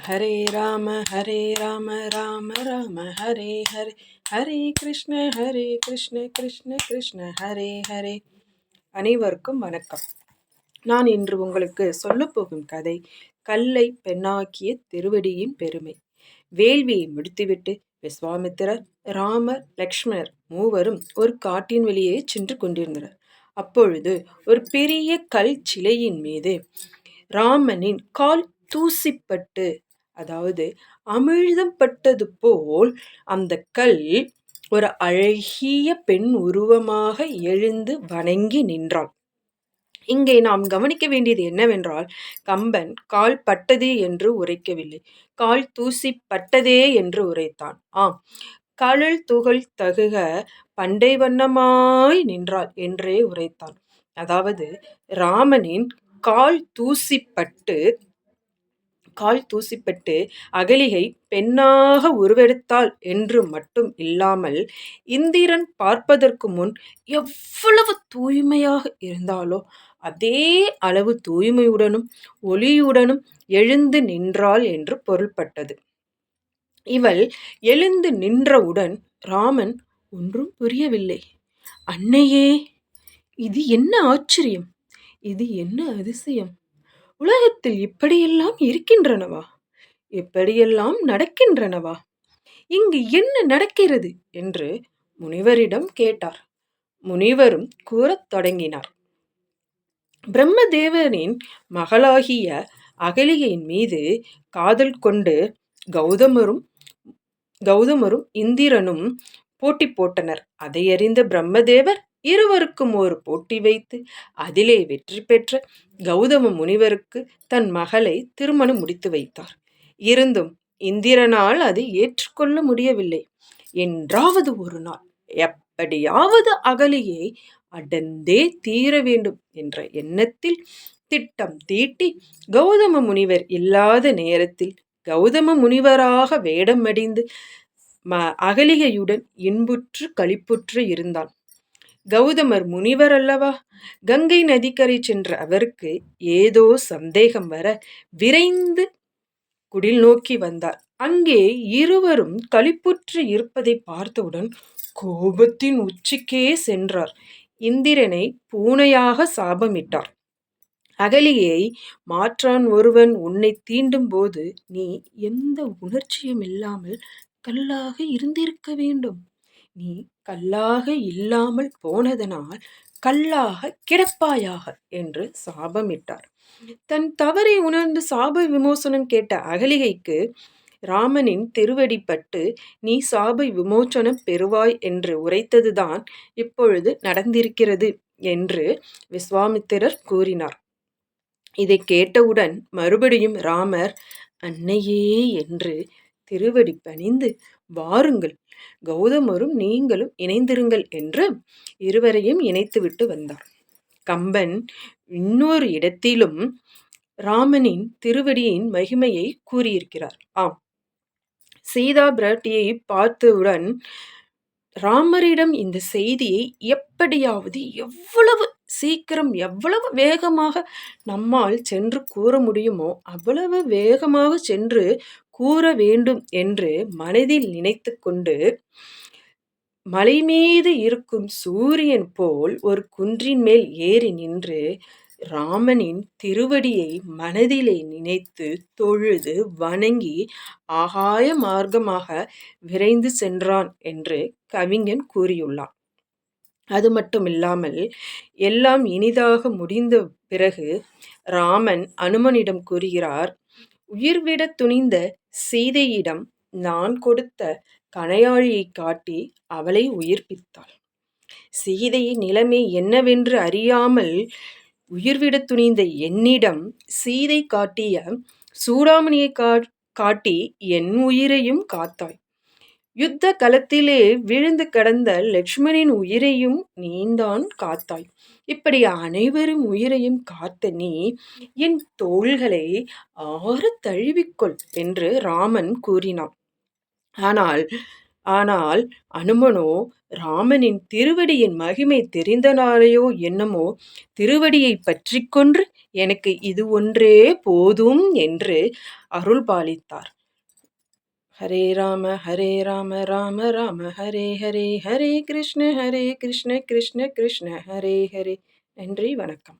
ஹரே ராம ராம ராம ஹரே ஹரே, ஹரே கிருஷ்ண கிருஷ்ண கிருஷ்ண ஹரே ஹரே. அனைவருக்கும் வணக்கம். நான் இன்று உங்களுக்கு சொல்லப்போகும் கதை கல்லை பெண்ணாக்கிய திருவடியின் பெருமை. வேள்வியை முடித்துவிட்டு விஸ்வாமித்திரர், ராமர், லக்ஷ்மணர் மூவரும் ஒரு காட்டின் வெளியே சென்று கொண்டிருந்தனர். அப்பொழுது ஒரு பெரிய கல் சிலையின் மீது ராமனின் கால் தூசிப்பட்டு, அதாவது அமிழ்தம் பட்டது போல் அந்த கல் ஒரு அழகிய பெண் உருவமாக எழுந்து வணங்கி நின்றாள். இங்கே நாம் கவனிக்க வேண்டியது என்னவென்றால், கம்பன் கால் பட்டதே என்று உரைக்கவில்லை, கால் தூசி பட்டதே என்று உரைத்தான். கழல் துகள் தகுக பண்டை வண்ணமாய் நின்றாள் என்றே உரைத்தான். அதாவது ராமனின் கால் தூசிப்பட்டு அகலிகை பெண்ணாக உருவெடுத்தாள் என்று மட்டும் இல்லாமல், இந்திரன் பார்ப்பதற்கு முன் எவ்வளவு தூய்மையாக இருந்தாலோ அதே அளவு தூய்மையுடனும் ஒளியுடனும் எழுந்து நின்றாள் என்று பொருள்பட்டது. இவள் எழுந்து நின்றவுடன் ராமன் ஒன்றும் புரியவில்லை. அன்னையே, இது என்ன ஆச்சரியம், இது என்ன அதிசயம்! உலகத்தில் இப்படியெல்லாம் இருக்கின்றனவா? இப்படியெல்லாம் நடக்கின்றனவா? இங்கு என்ன நடக்கிறது என்று முனிவரிடம் கேட்டார். முனிவரும் கூறத் தொடங்கினார். பிரம்மதேவனின் மகளாகிய அகலிகையின் மீது காதல் கொண்டு கௌதமரும் இந்திரனும் போட்டி போட்டனர். அதை அறிந்த பிரம்மதேவர் இருவருக்கும் ஒரு போட்டி வைத்து அதிலே வெற்றி பெற்ற கௌதம முனிவருக்கு தன் மகளை திருமணம் முடித்து வைத்தார். இருந்தும் இந்திரனால் அதை ஏற்றுக்கொள்ள முடியவில்லை. என்றாவது ஒரு நாள் எப்படியாவது அகலியை அடர்ந்தே தீர வேண்டும் என்ற எண்ணத்தில் திட்டம் தீட்டி, கௌதம முனிவர் இல்லாத நேரத்தில் கௌதம முனிவராக வேடம் அடிந்து அகலிகையுடன் இன்புற்று களிப்புற்று இருந்தான். கௌதமர் முனிவர் அல்லவா? கங்கை நதிக்கரை சென்ற அவருக்கு ஏதோ சந்தேகம் வர விரைந்து குடில் நோக்கி வந்தார். அங்கே இருவரும் களிப்புற்று இருப்பதை பார்த்தவுடன் கோபத்தின் உச்சிக்கே சென்றார். இந்திரனை பூனையாக சாபமிட்டார். அகலியை மாற்றான் ஒருவன் உன்னை தீண்டும் போது நீ எந்த உணர்ச்சியும் இல்லாமல் கல்லாக இருந்திருக்க வேண்டும். நீ கல்லாக இல்லாமல் போனதனால் கல்லாக கிடப்பாயாக என்று சாபமிட்டார். தன் தவறை உணர்ந்து சாப விமோசனம் கேட்ட அகலிகைக்கு ராமனின் திருவடிப்பட்டு நீ சாப விமோசனம் பெறுவாய் என்று உரைத்ததுதான் இப்பொழுது நடந்திருக்கிறது என்று விஸ்வாமித்திரர் கூறினார். இதை கேட்டவுடன் மறுபடியும் ராமர் அன்னையே என்று திருவடி பணிந்து, வாருங்கள், கௌதமரும் நீங்களும் இணைந்திருங்கள் என்று இருவரையும் இணைத்துவிட்டு வந்தார். கம்பன் இன்னொரு இடத்திலும் ராமனின் திருவடியின் மகிமையை கூறியிருக்கிறார். சீதா பிராட்டியை பார்த்தவுடன் ராமரிடம் இந்த செய்தியை எப்படியாவது எவ்வளவு சீக்கிரம் எவ்வளவு வேகமாக நம்மால் சென்று கூற முடியுமோ அவ்வளவு வேகமாக சென்று கூற வேண்டும் என்று மனதில் நினைத்து கொண்டு, மலை மீது இருக்கும் சூரியன் போல் ஒரு குன்றின் மேல் ஏறி நின்று ராமனின் திருவடியை மனதிலே நினைத்து தொழுது வணங்கி ஆகாய மார்க்கமாக விரைந்து சென்றான் என்று கவிஞன் கூறியுள்ளான். அது மட்டுமில்லாமல் எல்லாம் இனிதாக முடிந்த பிறகு ராமன் அனுமனிடம் கூறுகிறார், உயிர்விட துணிந்த சீதையிடம் நான் கொடுத்த கணையாழியை காட்டி அவளை உயிர்ப்பித்தாள். சீதையின் நிலைமை என்னவென்று அறியாமல் உயிர்விட துணிந்த என்னிடம் சீதை காட்டிய சூடாமணியை காட்டி என் உயிரையும் காத்தாய். யுத்த களத்திலே விழுந்து கடந்த லட்சுமணின் உயிரையும் நீந்தான் காத்தாய். இப்படி அனைவரும் உயிரையும் காத்த நீ என் தோள்களை ஆற தழுவிக்கொள் என்று ராமன் கூறினான். ஆனால் ஆனால் அனுமனோ ராமனின் திருவடியின் மகிமை தெரிந்தனாலேயோ என்னமோ திருவடியை பற்றிக்கொன்று எனக்கு இது ஒன்றே போதும் என்று அருள் பாலித்தார். ஹரே ராம ராம ராம ஹரே ஹரே, ஹரே கிருஷ்ண கிருஷ்ண கிருஷ்ண ஹரே ஹரே. நன்றி, வணக்கம்.